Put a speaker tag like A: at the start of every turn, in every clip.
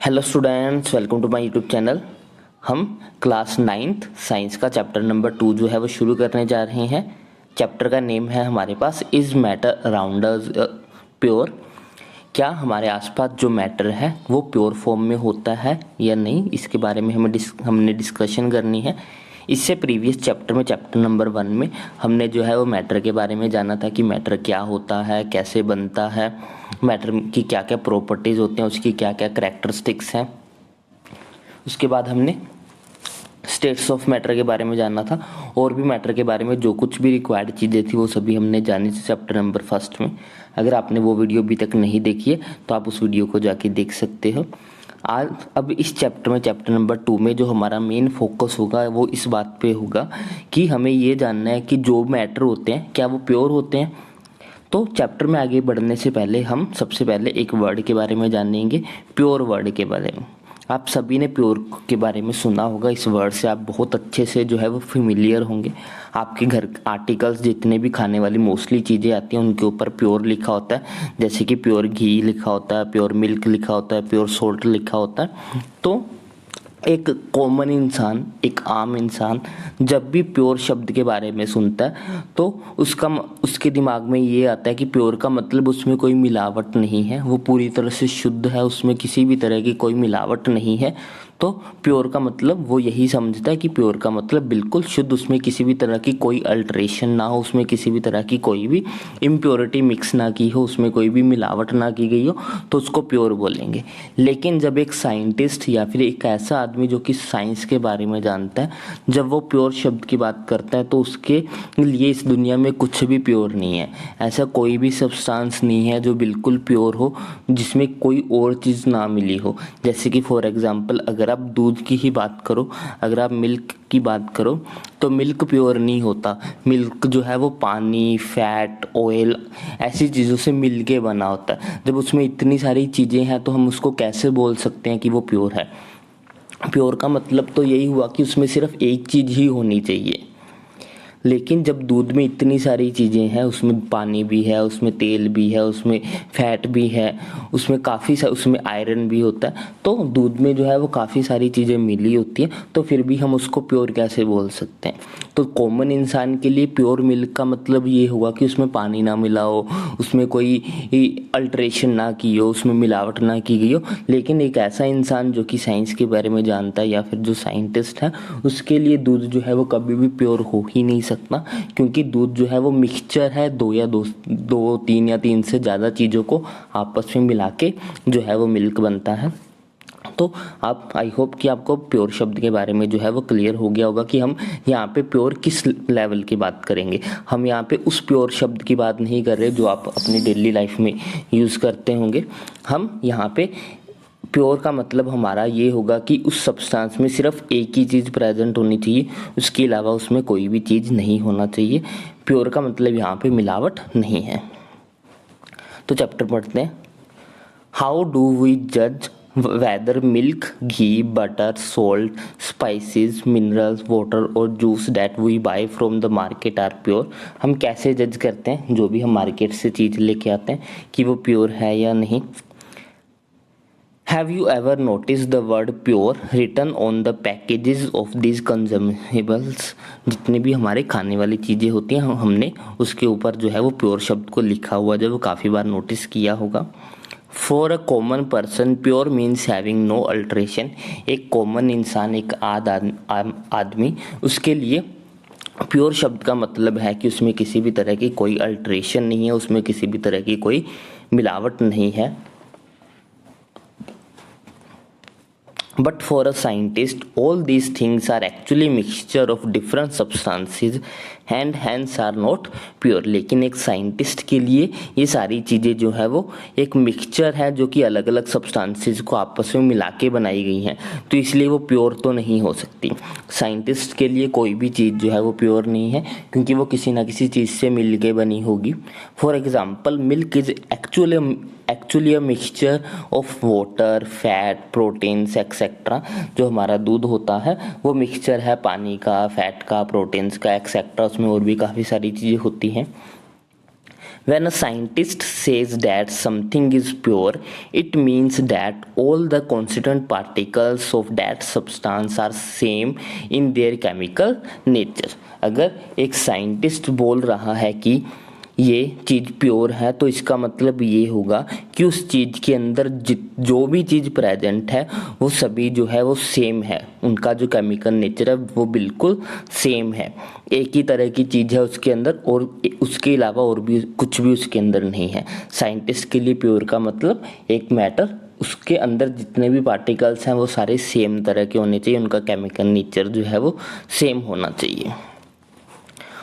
A: Hello students, welcome to my YouTube channel. हम class 9th science का chapter number 2 जो है वो शुरू करने जा रहे हैं। चैप्टर का नेम है हमारे पास is matter around us pure. क्या हमारे आसपास जो मैटर है वो प्योर फॉर्म में होता है या नहीं, इसके बारे में हमने डिस्कशन करनी है। इससे प्रीवियस चैप्टर में, चैप्टर नंबर 1 में हमने जो है वो मैटर के बारे में जाना था कि मैटर क्या होता है, कैसे बनता है, मैटर की क्या क्या प्रॉपर्टीज़ होती हैं, उसकी क्या क्या करैक्टरिस्टिक्स हैं। उसके बाद हमने स्टेट्स ऑफ मैटर के बारे में जानना था और भी मैटर के बारे में जो कुछ भी रिक्वायर्ड चीज़ें थी वो सभी हमने जानी थी चैप्टर नंबर 1 में। अगर आपने वो वीडियो अभी तक नहीं देखी है तो आप उस वीडियो को जाके देख सकते हो। आज अब इस चैप्टर में, चैप्टर नंबर 2 में जो हमारा मेन फोकस होगा वो इस बात पे होगा कि हमें ये जानना है कि जो मैटर होते हैं क्या वो प्योर होते हैं। तो चैप्टर में आगे बढ़ने से पहले हम सबसे पहले एक वर्ड के बारे में जानेंगे, प्योर वर्ड के बारे में। आप सभी ने प्योर के बारे में सुना होगा, इस वर्ड से आप बहुत अच्छे से जो है वो फेमिलियर होंगे। आपके घर आर्टिकल्स जितने भी खाने वाली मोस्टली चीज़ें आती हैं उनके ऊपर प्योर लिखा होता है, जैसे कि प्योर घी लिखा होता है, प्योर मिल्क लिखा होता है, प्योर सॉल्ट लिखा होता है। तो एक कॉमन इंसान, एक आम इंसान जब भी प्योर शब्द के बारे में सुनता है तो उसके दिमाग में ये आता है कि प्योर का मतलब उसमें कोई मिलावट नहीं है, वो पूरी तरह से शुद्ध है, उसमें किसी भी तरह की कोई मिलावट नहीं है। तो प्योर का मतलब वो यही समझता है कि प्योर का मतलब बिल्कुल शुद्ध, उसमें किसी भी तरह की कोई अल्ट्रेशन ना हो, उसमें किसी भी तरह की कोई भी इम्प्योरिटी मिक्स ना की हो, उसमें कोई भी मिलावट ना की गई हो, तो उसको प्योर बोलेंगे। लेकिन जब एक साइंटिस्ट या फिर एक ऐसा आदमी जो कि साइंस के बारे में जानता है, जब वो प्योर शब्द की बात करता है तो उसके लिए इस दुनिया में कुछ भी प्योर नहीं है। ऐसा कोई भी सब्सटेंस नहीं है जो बिल्कुल प्योर हो, जिसमें कोई और चीज़ ना मिली हो। जैसे कि फॉर एग्जांपल अगर आप दूध की ही बात करो, अगर आप मिल्क की बात करो तो मिल्क प्योर नहीं होता। मिल्क जो है वो पानी, फैट, ऑयल ऐसी चीज़ों से मिल के बना होता है। जब उसमें इतनी सारी चीज़ें हैं तो हम उसको कैसे बोल सकते हैं कि वो प्योर है। प्योर का मतलब तो यही हुआ कि उसमें सिर्फ एक चीज़ ही होनी चाहिए। लेकिन जब दूध में इतनी सारी चीज़ें हैं, उसमें पानी भी है, उसमें तेल भी है, उसमें फैट भी है, उसमें उसमें आयरन भी होता है, तो दूध में जो है वो काफ़ी सारी चीज़ें मिली होती हैं, तो फिर भी हम उसको प्योर कैसे बोल सकते हैं। तो कॉमन इंसान के लिए प्योर मिल्क का मतलब ये हुआ कि उसमें पानी ना मिला हो, उसमें कोई अल्ट्रेशन ना की हो, उसमें मिलावट ना की गई हो। लेकिन एक ऐसा इंसान जो कि साइंस के बारे में जानता है या फिर जो साइंटिस्ट है, उसके लिए दूध जो है वो कभी भी प्योर हो ही नहीं सकता, क्योंकि दूध जो है वो मिक्सचर है दो तीन या तीन से ज़्यादा चीज़ों को आपस में मिला के जो है वो मिल्क बनता है। तो आप, आई होप कि आपको प्योर शब्द के बारे में जो है वो क्लियर हो गया होगा कि हम यहाँ पे प्योर किस लेवल की बात करेंगे। हम यहाँ पे उस प्योर शब्द की बात नहीं कर रहे जो आप अपनी डेली लाइफ में यूज़ करते होंगे। हम यहाँ पे प्योर का मतलब हमारा ये होगा कि उस सब्सटेंस में सिर्फ एक ही चीज़ प्रेजेंट होनी चाहिए, उसके अलावा उसमें कोई भी चीज़ नहीं होना चाहिए। प्योर का मतलब यहाँ पे मिलावट नहीं है। तो चैप्टर पढ़ते हैं। हाउ डू वी जज whether milk, ghee, butter, salt, spices, minerals, water और juice that we buy from the market are pure। हम कैसे जज करते हैं जो भी हम मार्केट से चीज़ लेके आते हैं कि वो प्योर है या नहीं। Have you ever noticed the word pure written on the packages of these consumables? जितने भी हमारे खाने वाली चीज़ें होती हैं हमने उसके ऊपर जो है वो प्योर शब्द को लिखा हुआ जो वो काफ़ी बार नोटिस किया होगा। For a common person pure means having no alteration. एक कॉमन इंसान, एक आदमी, उसके लिए प्योर शब्द का मतलब है कि उसमें किसी भी तरह की कोई अल्ट्रेशन नहीं है, उसमें किसी भी तरह की कोई मिलावट नहीं है। But for a scientist, all these things are actually mixture of different substances and hence are not pure। लेकिन एक साइंटिस्ट के लिए ये सारी चीज़ें जो है वो एक मिक्सचर है जो कि अलग अलग सब्सटेंसेस को आपस में मिला के बनाई गई हैं, तो इसलिए वो प्योर तो नहीं हो सकती। साइंटिस्ट के लिए कोई भी चीज़ जो है वो प्योर नहीं है क्योंकि वो किसी ना किसी चीज़ से मिल के बनी होगी। For example milk is actually a mixture of water, fat, proteins etcetera. जो हमारा दूध होता है वो मिक्सचर है पानी का, फैट का, प्रोटीन्स का एक्सेट्रा, उसमें और भी काफ़ी सारी चीज़ें होती हैं। When a scientist says that something is pure, it means that all the constituent particles of that substance are same in their chemical nature. अगर एक साइंटिस्ट बोल रहा है कि ये चीज़ प्योर है तो इसका मतलब ये होगा कि उस चीज़ के अंदर जो भी चीज़ प्रेजेंट है वो सभी जो है वो सेम है, उनका जो केमिकल नेचर है वो बिल्कुल सेम है, एक ही तरह की चीज़ है उसके अंदर और उसके अलावा और भी कुछ भी उसके अंदर नहीं है। साइंटिस्ट के लिए प्योर का मतलब एक मैटर उसके अंदर जितने भी पार्टिकल्स हैं वो सारे सेम तरह के होने चाहिए, उनका केमिकल नेचर जो है वो सेम होना चाहिए।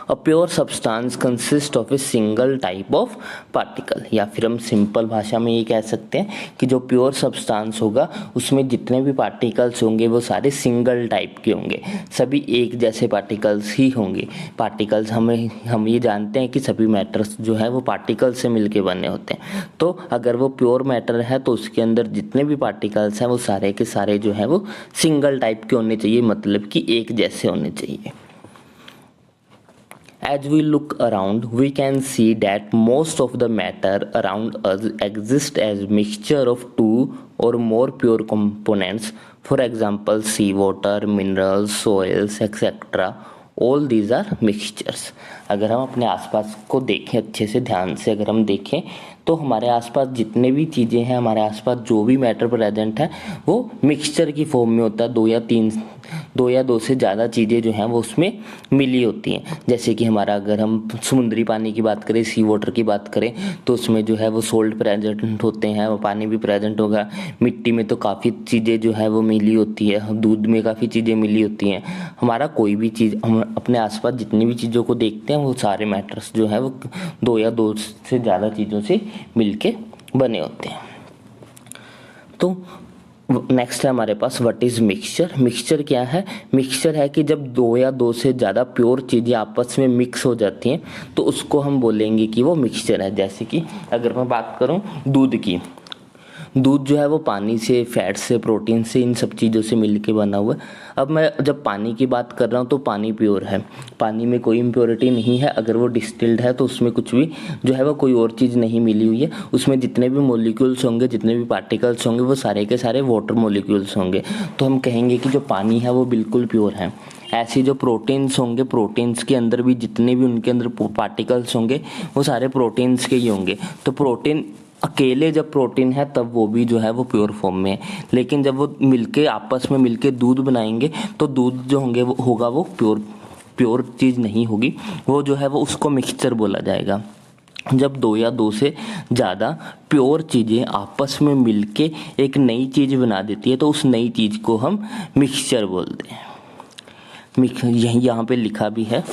A: A pure substance consists of a single type of particle, या फिर हम सिंपल भाषा में ये कह सकते हैं कि जो प्योर सब्सटेंस होगा उसमें जितने भी पार्टिकल्स होंगे वो सारे सिंगल टाइप के होंगे, सभी एक जैसे पार्टिकल्स ही होंगे। पार्टिकल्स हम ये जानते हैं कि सभी मैटर्स जो है वो पार्टिकल से मिलके बने होते हैं, तो अगर वो प्योर मैटर है तो उसके अंदर जितने भी पार्टिकल्स हैं वो सारे के सारे जो है वो सिंगल टाइप के होने चाहिए, मतलब कि एक जैसे होने चाहिए। As we look around, we can see that most of the matter around us exists as mixture of two or more pure components. For example, seawater, minerals, soils, etc. All these are mixtures. अगर हम अपने आसपास को देखें अच्छे से ध्यान से अगर हम देखें तो हमारे आसपास जितने भी चीज़ें हैं, हमारे आसपास जो भी मैटर प्रेजेंट है वो मिक्सचर की फॉर्म में होता है। दो या दो से ज़्यादा चीज़ें जो हैं वो उसमें मिली होती हैं। जैसे कि हमारा अगर हम समुद्री पानी की बात करें, सी वाटर की बात करें, तो उसमें जो है वो सोल्ट प्रेजेंट होते हैं, वो पानी भी प्रेजेंट होगा। मिट्टी में तो काफ़ी चीज़ें जो है वो मिली होती है, दूध में काफ़ी चीज़ें मिली होती हैं। हमारा कोई भी चीज़, हम अपने आसपास जितनी भी चीज़ों को देखते हैं वो सारे मैटर्स जो है वो दो या दो से ज़्यादा चीज़ों से मिलके बने होते हैं। तो नेक्स्ट है हमारे पास व्हाट इज मिक्सचर। मिक्सचर क्या है? मिक्सचर है कि जब दो या दो से ज़्यादा प्योर चीज़ें आपस में मिक्स हो जाती हैं तो उसको हम बोलेंगे कि वो मिक्सचर है। जैसे कि अगर मैं बात करूं दूध की, दूध जो है वो पानी से, फैट से, प्रोटीन से, इन सब चीज़ों से मिलके बना हुआ है। अब मैं जब पानी की बात कर रहा हूँ तो पानी प्योर है, पानी में कोई इम्प्योरिटी नहीं है। अगर वो डिस्टिल्ड है तो उसमें कुछ भी जो है वो कोई और चीज़ नहीं मिली हुई है। उसमें जितने भी मोलिक्यूल्स होंगे, जितने भी पार्टिकल्स होंगे वो सारे के सारे वाटर मोलिक्यूल्स होंगे। तो हम कहेंगे कि जो पानी है वो बिल्कुल प्योर है। ऐसी जो प्रोटीन्स होंगे, प्रोटीन्स के अंदर भी जितने भी उनके अंदर पार्टिकल्स होंगे वो सारे प्रोटीन्स के ही होंगे। तो प्रोटीन अकेले जब प्रोटीन है तब वो भी जो है वो प्योर फॉर्म में है, लेकिन जब वो मिलके आपस में मिलके दूध बनाएंगे तो दूध जो होंगे वो होगा वो प्योर चीज़ नहीं होगी, वो जो है वो उसको मिक्सचर बोला जाएगा। जब दो या दो से ज़्यादा प्योर चीज़ें आपस में मिलके एक नई चीज़ बना देती है तो उस नई चीज़ को हम मिक्सचर बोलते हैं। यहाँ पे लिखा भी है,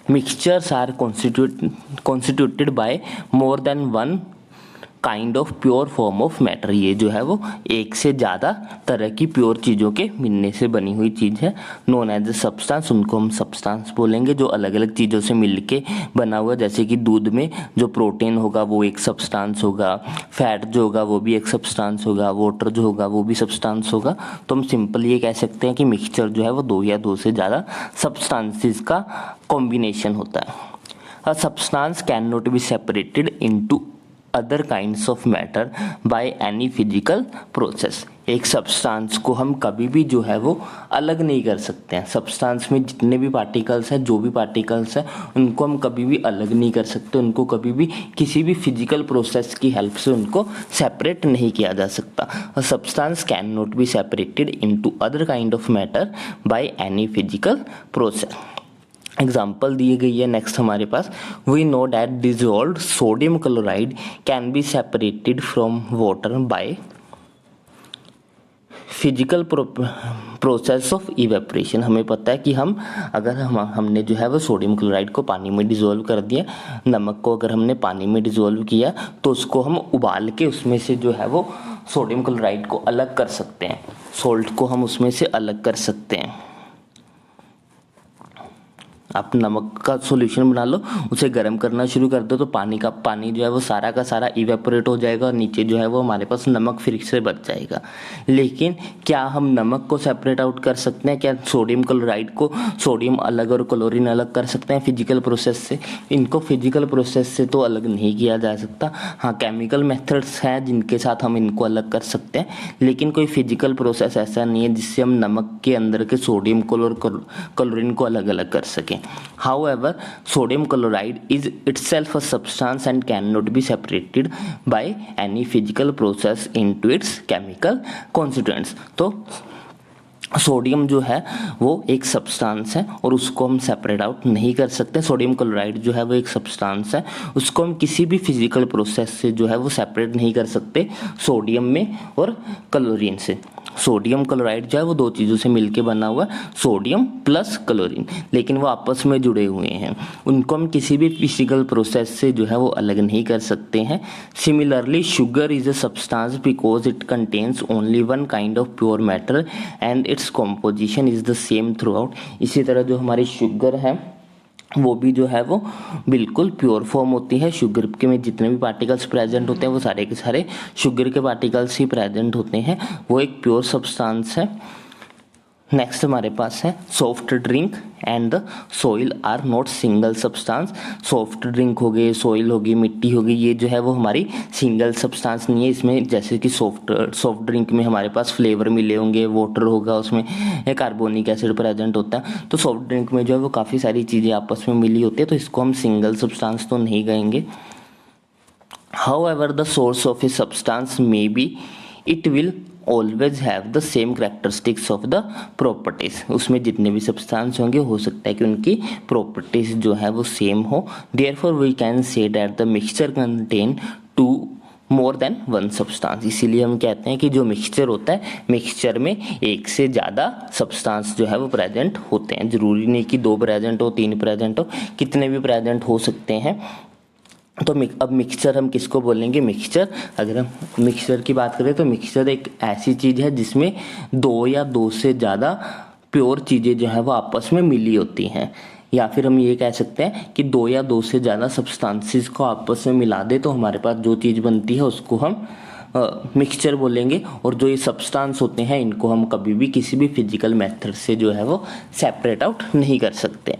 A: mixtures are constituted by more than one kind of pure form of matter। ये जो है वो एक से ज़्यादा तरह की प्योर चीज़ों के मिलने से बनी हुई चीज़ है, नोन एज ए सब्सटेंस। उनको हम सब्सटेंस बोलेंगे जो अलग अलग चीज़ों से मिलके बना हुआ। जैसे कि दूध में जो प्रोटीन होगा वो एक सब्सटेंस होगा, फैट जो होगा वो भी एक सब्सटेंस होगा, वाटर जो होगा वो भी सब्सटेंस होगा। तो हम सिंपल ये कह सकते हैं कि मिक्सचर जो है वो दो या दो से ज़्यादा सब्सटेंसेस का कॉम्बिनेशन होता है। अ substance can not be separated into other kinds of matter by any physical process. एक सब्सटेंस को हम कभी भी जो है वो अलग नहीं कर सकते हैं। सब्सटेंस में जितने भी पार्टिकल्स हैं, जो भी पार्टिकल्स हैं, उनको हम कभी भी अलग नहीं कर सकते। उनको कभी भी किसी भी फिजिकल प्रोसेस की हेल्प से उनको सेपरेट नहीं किया जा सकता। A substance can not be separated into other kind of matter by any physical process. Example दी गई है नेक्स्ट हमारे पास, we know that dissolved sodium chloride can be separated from water by physical process of evaporation. हमें पता है कि हमने जो है वो सोडियम क्लोराइड को पानी में डिजोल्व कर दिया, नमक को अगर हमने पानी में डिजोल्व किया तो उसको हम उबाल के उसमें से जो है वो सोडियम क्लोराइड को अलग कर सकते हैं, सोल्ट को हम उसमें से अलग कर सकते हैं। आप नमक का सॉल्यूशन बना लो, उसे गर्म करना शुरू कर दो तो पानी जो है वो सारा का सारा इवेपोरेट हो जाएगा और नीचे जो है वो हमारे पास नमक फिर से बच जाएगा। लेकिन क्या हम नमक को सेपरेट आउट कर सकते हैं? क्या सोडियम क्लोराइड को सोडियम अलग और क्लोरीन अलग कर सकते हैं फिजिकल प्रोसेस से? इनको फिजिकल प्रोसेस से तो अलग नहीं किया जा सकता। हाँ, केमिकल मेथड्स हैं जिनके साथ हम इनको अलग कर सकते हैं, लेकिन कोई फिजिकल प्रोसेस ऐसा नहीं है जिससे हम नमक के अंदर के सोडियम क्लोरीन को अलग अलग कर सकें। However, sodium chloride is itself a substance and cannot be separated by any physical process into its chemical constituents। तो सोडियम जो है वो एक सब्सटेंस है और उसको हम सेपरेट आउट नहीं कर सकते। सोडियम क्लोराइड जो है वो एक सब्सटेंस है, उसको हम किसी भी फिजिकल प्रोसेस से जो है वो सेपरेट नहीं कर सकते सोडियम में और क्लोरीन से। सोडियम क्लोराइड जो है वो दो चीज़ों से मिलके बना हुआ है, सोडियम प्लस क्लोरीन, लेकिन वो आपस में जुड़े हुए हैं। उनको हम किसी भी फिजिकल प्रोसेस से जो है वो अलग नहीं कर सकते हैं। Similarly sugar is a substance because it contains only one kind of pure matter and its composition is the same through out. इसी तरह जो हमारी शुगर है वो भी जो है वो बिल्कुल प्योर फॉर्म होती है। शुगर के में जितने भी पार्टिकल्स प्रेजेंट होते हैं वो सारे के सारे शुगर के पार्टिकल्स ही प्रेजेंट होते हैं, वो एक प्योर सब्सटेंस है। नेक्स्ट हमारे पास है soft drink and the soil are not single substance. Soft drink हो गए, सॉइल होगी, मिट्टी होगी, ये जो है वो हमारी सिंगल सब्सटेंस नहीं है। इसमें जैसे कि सॉफ्ट ड्रिंक में हमारे पास फ्लेवर मिले होंगे, वाटर होगा, उसमें कार्बोनिक एसिड प्रेजेंट होता है। तो सॉफ्ट ड्रिंक में जो है वो काफ़ी सारी चीज़ें आपस में मिली होती है, तो इसको हम सिंगल सब्सटेंस तो नहीं कहेंगे। However, the source of a substance may be it will always have the same characteristics of the properties। उसमें जितने भी सब्सटेंस होंगे हो सकता है कि उनकी प्रॉपर्टीज जो है वो सेम हो। Therefore we can say that the mixture contain two more than one substance। इसीलिए हम कहते हैं कि जो मिक्सचर होता है, मिक्सचर में एक से ज़्यादा सब्सटेंस जो है वो प्रेजेंट होते हैं। जरूरी नहीं कि दो प्रेजेंट हो, तीन प्रेजेंट हो, कितने भी प्रेजेंट हो सकते हैं। तो अब मिक्सचर हम किसको बोलेंगे? मिक्सचर, अगर हम मिक्सचर की बात करें तो मिक्सचर एक ऐसी चीज़ है जिसमें दो या दो से ज़्यादा प्योर चीज़ें जो है वो आपस में मिली होती हैं, या फिर हम ये कह सकते हैं कि दो या दो से ज़्यादा सब्सटेंसेस को आपस में मिला दे तो हमारे पास जो चीज़ बनती है उसको हम मिक्सचर बोलेंगे। और जो ये सब्सटेंस होते हैं इनको हम कभी भी किसी भी फिजिकल मेथड से जो है वो सेपरेट आउट नहीं कर सकते।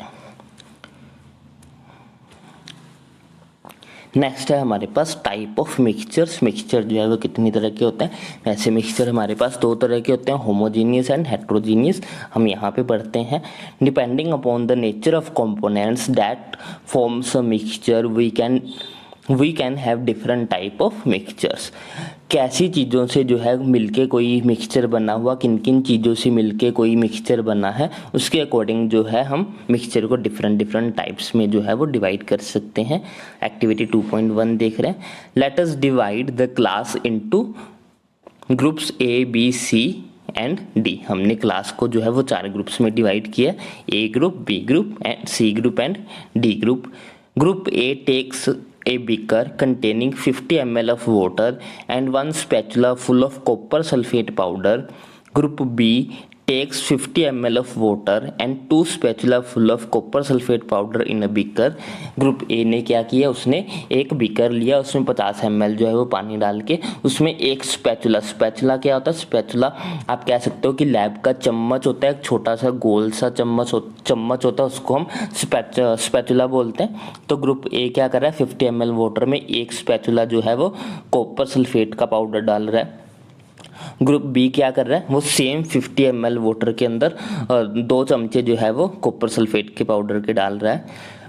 A: नेक्स्ट है हमारे पास टाइप ऑफ मिक्सचर्स। मिक्सचर जो है वो कितनी तरह के होते हैं? वैसे मिक्सचर हमारे पास दो तरह के होते हैं, होमोजीनियस एंड हेट्रोजीनियस। हम यहाँ पे पढ़ते हैं depending upon the nature of components that forms a mixture we can have different type of mixtures. कैसी चीज़ों से जो है मिलके कोई मिक्सचर बना हुआ, किन किन चीज़ों से मिलके कोई मिक्सचर बना है, उसके अकॉर्डिंग जो है हम मिक्सचर को डिफरेंट टाइप्स में जो है वो डिवाइड कर सकते हैं। एक्टिविटी 2.1 देख रहे हैं। Let us divide the class into groups A B C and D. हमने क्लास को जो है वो 4 ग्रुप्स में डिवाइड किया, A group, B group and C group and D group. Group A takes a beaker containing 50 ml of water and one spatula full of copper sulfate powder. Group B takes 50 ml of water and 2 spatula full of copper sulfate powder in a beaker। Group A ने क्या किया, उसने एक beaker लिया, उसमें 50 ml जो है वो पानी डाल के उसमें एक स्पैचुला क्या होता है? स्पैचुला आप कह सकते हो कि लैब का चम्मच होता है, एक छोटा सा गोल सा चम्मच होता है, उसको हम स्पैचुला बोलते हैं। तो ग्रुप ए क्या कर रहा है, 50 ml वाटर में एक स्पैचुला जो है वो कॉपर सल्फेट का पाउडर डाल रहा है। ग्रुप बी क्या कर रहा है, वो सेम 50 ml वाटर के अंदर 2 चमचे जो है वो कॉपर सल्फेट के पाउडर के डाल रहा है।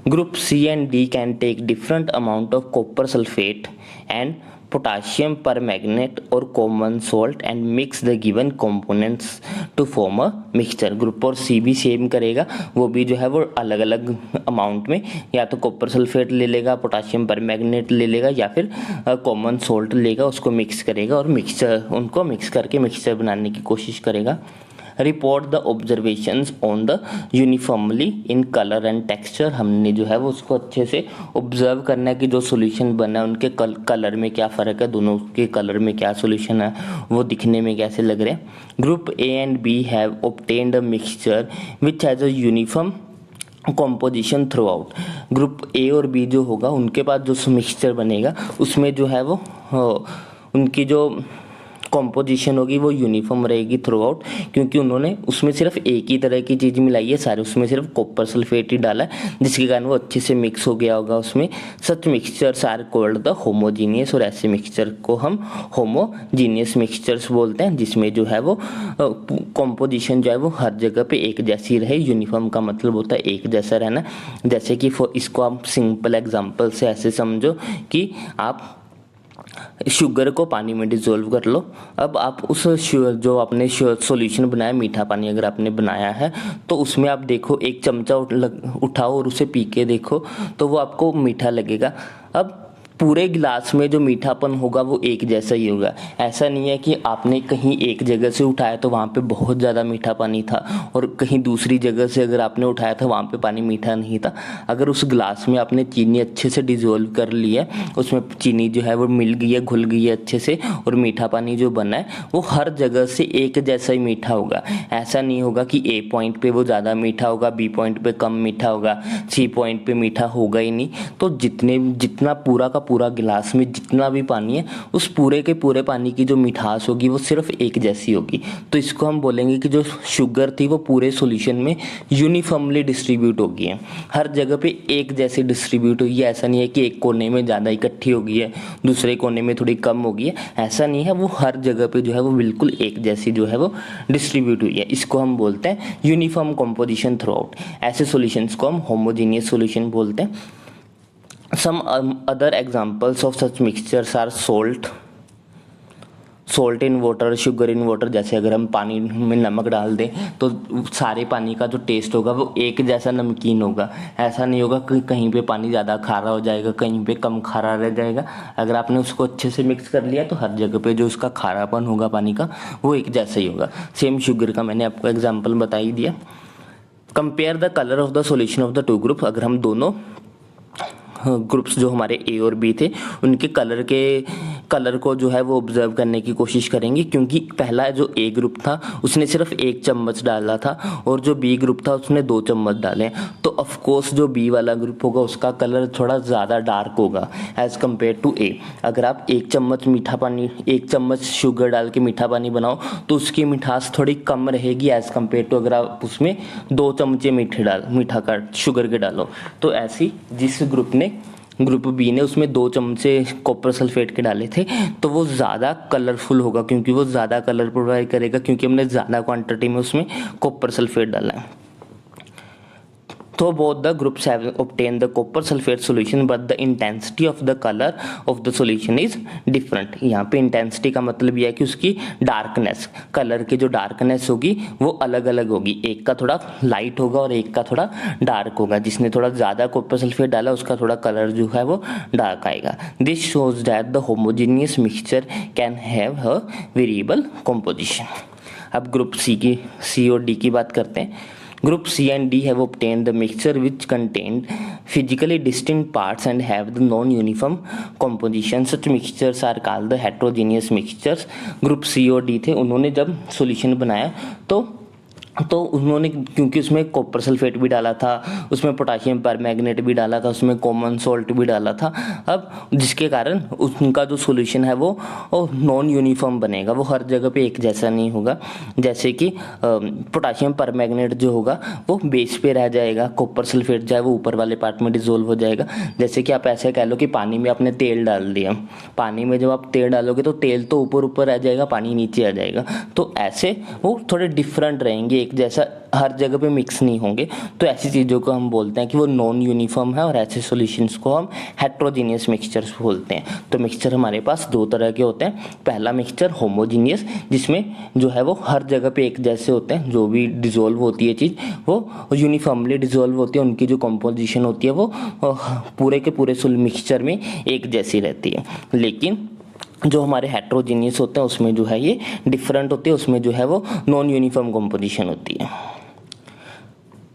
A: Group C and D can take different amount of copper sulphate and potassium permanganate और common salt and mix the given components to form a mixture. Group और सी भी same करेगा, वो भी जो है वो अलग अलग अमाउंट में या तो कॉपर सल्फेट ले लेगा, पोटाशियम पर मैग्नेट ले लेगा या फिर कॉमन सॉल्ट लेगा, उसको मिक्स करेगा और उनको मिक्स करके मिक्सचर बनाने की कोशिश करेगा। Report the observations on the uniformly in colour and texture. हमने जो है वो उसको अच्छे से ऑब्जर्व करना है कि जो सॉल्यूशन बना है उनके कलर में क्या फ़र्क है, दोनों के कलर में क्या सॉल्यूशन है, वो दिखने में कैसे लग रहे हैं। Group A and B have obtained a mixture which has a uniform composition throughout. Group A और बी जो होगा उनके पास जो मिक्सचर बनेगा उसमें जो है वो उनकी जो कॉम्पोजिशन होगी वो यूनिफॉर्म रहेगी थ्रू आउट, क्योंकि उन्होंने उसमें सिर्फ एक ही तरह की चीज़ मिलाई है सारे, उसमें सिर्फ कॉपर सल्फेट ही डाला है जिसके कारण वो अच्छे से मिक्स हो गया होगा उसमें। Such mixtures are called the homogeneous, और ऐसे मिक्सचर को हम होमोजीनियस मिक्सचर्स बोलते हैं जिसमें जो है वो कॉम्पोजिशन जो है वो हर जगह पे एक जैसी रहे। यूनिफॉर्म का मतलब होता है एक जैसा रहना। जैसे कि इसको आप सिंपल एग्जांपल से ऐसे समझो कि आप शुगर को पानी में डिज़ोल्व कर लो। अब आप उस जो आपने सॉल्यूशन बनाया, मीठा पानी अगर आपने बनाया है तो उसमें आप देखो एक चमचा उठाओ और उसे पी के देखो तो वो आपको मीठा लगेगा। अब पूरे गिलास में जो मीठापन होगा वो एक जैसा ही होगा। ऐसा नहीं है कि आपने कहीं एक जगह से उठाया तो वहाँ पे बहुत ज़्यादा मीठा पानी था और कहीं दूसरी जगह से अगर आपने उठाया था वहाँ पे पानी मीठा नहीं था। अगर उस गिलास में आपने चीनी अच्छे से डिज़ोल्व कर ली है, उसमें चीनी जो है वो मिल गई है, घुल गई है अच्छे से, और मीठा पानी जो बना है वो हर जगह से एक जैसा ही मीठा होगा। ऐसा नहीं होगा कि ए पॉइंट पे वो ज़्यादा मीठा होगा, बी पॉइंट पे कम मीठा होगा, सी पॉइंट पे मीठा होगा ही नहीं। तो जितना पूरा का पूरा गिलास में जितना भी पानी है उस पूरे के पूरे पानी की जो मिठास होगी वो सिर्फ एक जैसी होगी। तो इसको हम बोलेंगे कि जो शुगर थी वो पूरे सॉल्यूशन में यूनिफॉर्मली डिस्ट्रीब्यूट हो गई है, हर जगह पे एक जैसी डिस्ट्रीब्यूट होगी। ऐसा नहीं है कि एक कोने में ज़्यादा इकट्ठी हो गई है, दूसरे कोने में थोड़ी कम हो गई है, ऐसा नहीं है। वो हर जगह पे जो है वो बिल्कुल एक जैसी जो है वो डिस्ट्रीब्यूट हुई है। इसको हम बोलते हैं यूनिफॉर्म कॉम्पोजिशन थ्रू आउट। ऐसे सॉल्यूशंस को हम होमोजीनियस सॉल्यूशन बोलते हैं। Some other examples of such mixtures are salt in water, sugar in water। जैसे अगर हम पानी में नमक डाल दें तो सारे पानी का जो टेस्ट होगा वो एक जैसा नमकीन होगा। ऐसा नहीं होगा कि कहीं पे पानी ज़्यादा खारा हो जाएगा, कहीं पे कम खारा रह जाएगा। अगर आपने उसको अच्छे से मिक्स कर लिया तो हर जगह पे जो उसका खारापन होगा पानी का वो एक जैसा ही होगा। सेम शुगर का मैंने आपको एग्जाम्पल बता ही दिया। Compare the colour of the solution of the two group. अगर हम दोनों ग्रुप्स जो हमारे ए और बी थे उनके कलर को जो है वो ऑब्जर्व करने की कोशिश करेंगे, क्योंकि पहला जो ए ग्रुप था उसने सिर्फ 1 चम्मच डाला था और जो बी ग्रुप था उसने 2 चम्मच डाले। तो ऑफ कोर्स जो बी वाला ग्रुप होगा उसका कलर थोड़ा ज़्यादा डार्क होगा एज़ कम्पेयर टू ए। अगर आप 1 चम्मच मीठा पानी, 1 चम्मच शुगर डाल के मीठा पानी बनाओ तो उसकी मिठास थोड़ी कम रहेगी एज़ कम्पेयर टू अगर आप उसमें 2 चमचे मीठा का शुगर के डालो। तो ऐसी जिस ग्रुप बी ने उसमें 2 चमचे कॉपर सल्फेट के डाले थे तो वो ज़्यादा कलरफुल होगा, क्योंकि वो ज़्यादा कलर प्रोवाइड करेगा, क्योंकि हमने ज़्यादा क्वांटिटी में उसमें कॉपर सल्फेट डाला है। तो both the groups have obtained the copper sulfate solution but the intensity of the color of the solution is different। यहाँ पे इंटेंसिटी का मतलब यह है कि उसकी डार्कनेस, कलर की जो डार्कनेस होगी वो अलग अलग होगी। एक का थोड़ा लाइट होगा और एक का थोड़ा डार्क होगा। जिसने थोड़ा ज़्यादा कॉपर सल्फेट डाला उसका थोड़ा कलर जो है वो डार्क आएगा। This shows that the homogeneous mixture can have a variable composition. अब ग्रुप सी और डी की बात करते हैं। Group C and D have obtained the mixture which contained physically distinct parts and have the non-uniform composition. Such mixtures are called the heterogeneous mixtures। Group C और D थे, उन्होंने जब solution बनाया तो उन्होंने, क्योंकि उसमें कॉपर सल्फेट भी डाला था, उसमें पोटाशियम परमैंगनेट भी डाला था, उसमें कॉमन सॉल्ट भी डाला था। अब जिसके कारण उनका जो सॉल्यूशन है वो नॉन यूनिफॉर्म बनेगा, वो हर जगह पे एक जैसा नहीं होगा। जैसे कि पोटाशियम परमैंगनेट जो होगा वो बेस पे रह जाएगा, कॉपर सल्फेट जो है वो ऊपर वाले पार्ट में डिजोल्व हो जाएगा। जैसे कि आप ऐसे कह लो कि पानी में आपने तेल डाल दिया, पानी में जब आप तेल डालोगे तो तेल तो ऊपर रह जाएगा, पानी नीचे आ जाएगा। तो ऐसे वो थोड़े डिफरेंट रहेंगे, एक जैसा हर जगह पे मिक्स नहीं होंगे। तो ऐसी चीज़ों को हम बोलते हैं कि वो नॉन यूनिफॉर्म है, और ऐसे सॉल्यूशंस को हम हेट्रोजीनियस मिक्सचर्स बोलते हैं। तो मिक्सचर हमारे पास 2 तरह के होते हैं। पहला मिक्सचर होमोजीनियस, जिसमें जो है वो हर जगह पे एक जैसे होते हैं, जो भी डिजोल्व होती है चीज़ वो यूनिफॉर्मली डिजोल्व होती है, उनकी जो कंपोजिशन होती है वो पूरे के पूरे मिक्सचर में एक जैसी रहती है। लेकिन जो हमारे हेट्रोजीनियस होते हैं उसमें जो है ये डिफरेंट होते हैं, उसमें जो है वो नॉन यूनिफॉर्म कंपोजिशन होती है।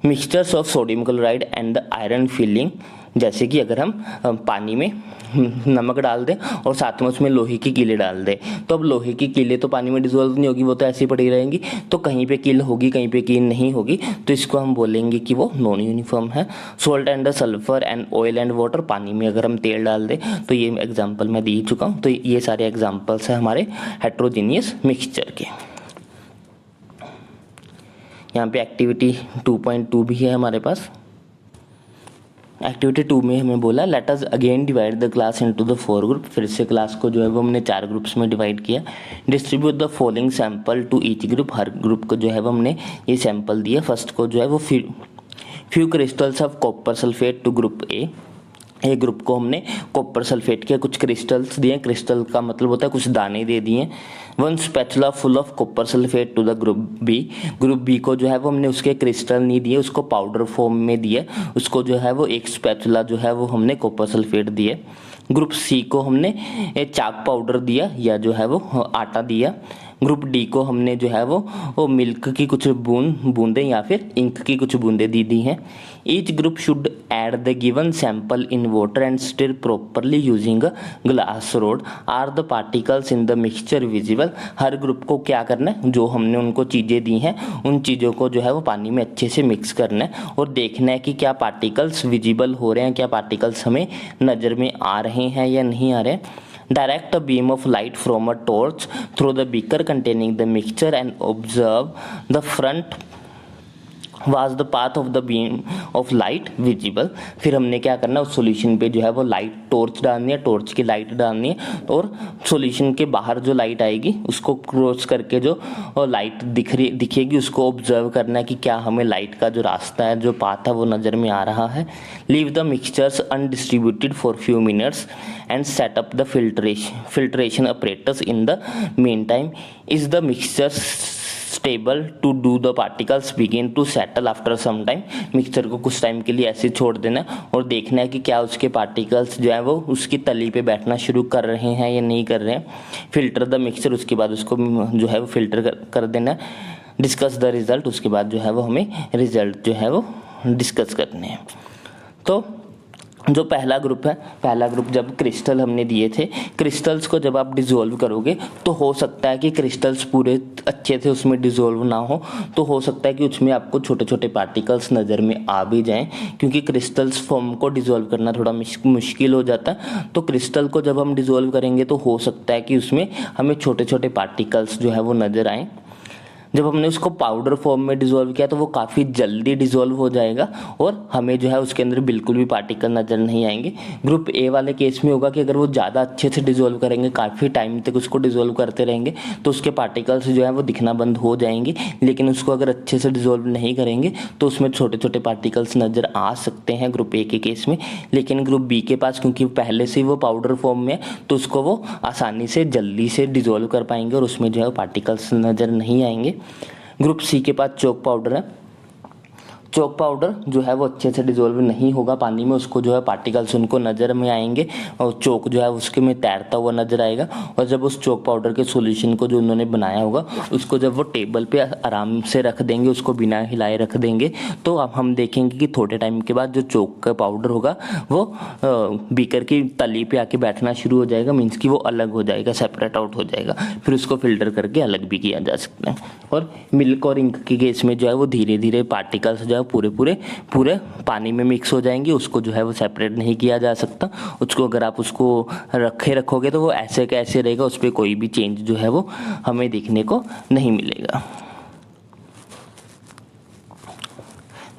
A: Mixtures of sodium chloride and the iron filling, जैसे कि अगर हम पानी में नमक डाल दें और साथ में उसमें लोहे की कीलें डाल दें, तो अब लोहे की कीलें तो पानी में डिसॉल्व नहीं होगी, वो तो ऐसे ही पड़ी रहेंगी, तो कहीं पे कील होगी कहीं पे कील नहीं होगी, तो इसको हम बोलेंगे कि वो नॉन यूनिफॉर्म है। Salt and the sulphur and oil and water, पानी में अगर हम तेल डाल दें, तो ये एग्जाम्पल मैं दे चुका हूँ। तो ये सारे एग्जाम्पल्स हैं हमारे हेट्रोजीनियस मिक्सचर के। यहाँ पे एक्टिविटी 2.2 भी है हमारे पास। एक्टिविटी 2 में हमें बोला let us again divide the class into the 4 group, फिर से क्लास को जो है वो हमने 4 ग्रुप्स में डिवाइड किया। Distribute the following sample to each group, हर ग्रुप को जो है वो हमने ये सैंपल दिया। फर्स्ट को जो है वो few crystals of copper sulphate to group A group को हमने कॉपर सल्फेट के कुछ क्रिस्टल्स दिए, क्रिस्टल का मतलब होता है कुछ दाने दे दिए। 1 spatula full of copper sulphate to the group B को जो है वो हमने उसके क्रिस्टल नहीं दिए, उसको पाउडर फॉर्म में दिए, उसको जो है वो 1 स्पैचुला जो है वो हमने कॉपर सल्फेट दिए। ग्रुप सी को हमने चाक पाउडर दिया या जो है वो आटा दिया। ग्रुप डी को हमने जो है वो मिल्क की कुछ बूंदें या फिर इंक की कुछ बूंदें दी हैं। Each group should add the given sample in water and stir properly using a glass rod. Are the particles in the mixture visible, हर ग्रुप को क्या करना है, जो हमने उनको चीज़ें दी हैं उन चीज़ों को जो है वो पानी में अच्छे से मिक्स करना है और देखना है कि क्या पार्टिकल्स विजिबल हो रहे हैं, क्या पार्टिकल्स हमें नज़र में आ रहे हैं या नहीं आ रहे हैं। Direct a beam of light from a torch through the beaker containing the mixture and observe the front was the path of the beam of light visible। फिर हमने क्या करना है, उस सॉल्यूशन पे जो है वो लाइट टॉर्च डालनी है, टॉर्च की लाइट डालनी है और सॉल्यूशन के बाहर जो लाइट आएगी उसको क्रॉस करके जो लाइट दिखेगी उसको ऑब्जर्व करना है कि क्या हमें लाइट का जो रास्ता है, जो पाथ है वो नज़र में आ रहा है। Leave the mixtures undistributed for few minutes and set up the filtration apparatus in the meantime। is the mixture stable to do the particles begin to settle after some time। Mixture को कुछ time के लिए ऐसे छोड़ देना और देखना है कि क्या उसके पार्टिकल्स जो है वो उसकी तली पे बैठना शुरू कर रहे हैं या नहीं कर रहे हैं। फिल्टर द मिक्सचर, उसके बाद उसको जो है वो फिल्टर कर देना। डिस्कस द रिजल्ट, उसके बाद जो है वो हमें रिजल्ट जो है वो डिस्कस करने हैं। तो जो पहला ग्रुप है, पहला ग्रुप जब क्रिस्टल हमने दिए थे, क्रिस्टल्स को जब आप डिसॉल्व करोगे तो हो सकता है कि क्रिस्टल्स पूरे अच्छे से उसमें डिसॉल्व ना हो, तो हो सकता है कि उसमें आपको छोटे छोटे पार्टिकल्स नज़र में आ भी जाएं, क्योंकि क्रिस्टल्स फॉर्म को डिसॉल्व करना थोड़ा मुश्किल हो जाता है। तो क्रिस्टल को जब हम डिसॉल्व करेंगे तो हो सकता है कि उसमें हमें छोटे छोटे पार्टिकल्स जो है वो नज़र आएँ। जब हमने उसको पाउडर फॉर्म में डिसॉल्व किया तो वो काफ़ी जल्दी डिसॉल्व हो जाएगा और हमें जो है उसके अंदर बिल्कुल भी पार्टिकल नज़र नहीं आएंगे। ग्रुप ए वाले केस में होगा कि अगर वो ज़्यादा अच्छे से डिसॉल्व करेंगे, काफ़ी टाइम तक उसको डिसॉल्व करते रहेंगे, तो उसके पार्टिकल्स जो है वो दिखना बंद हो जाएंगे। लेकिन उसको अगर अच्छे से डिसॉल्व नहीं करेंगे तो उसमें छोटे छोटे पार्टिकल्स नज़र आ सकते हैं ग्रुप ए के केस में। लेकिन ग्रुप बी के पास क्योंकि पहले से ही वो पाउडर फॉर्म में है तो उसको वो आसानी से जल्दी से डिसॉल्व कर पाएंगे और उसमें जो है पार्टिकल्स नज़र नहीं आएंगे। ग्रुप सी के पास चॉक पाउडर है। चॉक पाउडर जो है वो अच्छे से डिसॉल्व नहीं होगा पानी में, उसको जो है पार्टिकल्स उनको नज़र में आएंगे और चॉक जो है उसके में तैरता हुआ नज़र आएगा। और जब उस चॉक पाउडर के सॉल्यूशन को जो उन्होंने बनाया होगा उसको जब वो टेबल पे आराम से रख देंगे, उसको बिना हिलाए रख देंगे, तो अब हम देखेंगे कि थोड़े टाइम के बाद जो चॉक का पाउडर होगा वो बीकर की तली पे आके बैठना शुरू हो जाएगा, मीन्स कि वो अलग हो जाएगा, सेपरेट आउट हो जाएगा। फिर उसको फिल्टर करके अलग भी किया जा सकता है। और मिल्क और इंक के केस में जो है वो धीरे धीरे पार्टिकल्स जो है पूरे पानी में मिक्स हो जाएंगे, उसको जो है वो सेपरेट नहीं किया जा सकता। उसको अगर आप उसको रखोगे तो वो ऐसे का ऐसे रहेगा, उस पर कोई भी चेंज जो है वो हमें देखने को नहीं मिलेगा।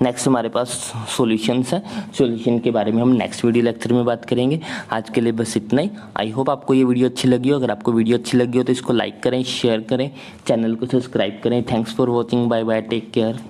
A: नेक्स्ट हमारे पास सॉल्यूशंस है, सॉल्यूशन के बारे में हम नेक्स्ट वीडियो लेक्चर में बात करेंगे। आज के लिए बस इतना ही। आई होप आपको ये वीडियो अच्छी लगी हो। अगर आपको वीडियो अच्छी लगी हो तो इसको लाइक करें, शेयर करें, चैनल को सब्सक्राइब करें। Thanks for watching, bye bye, take care.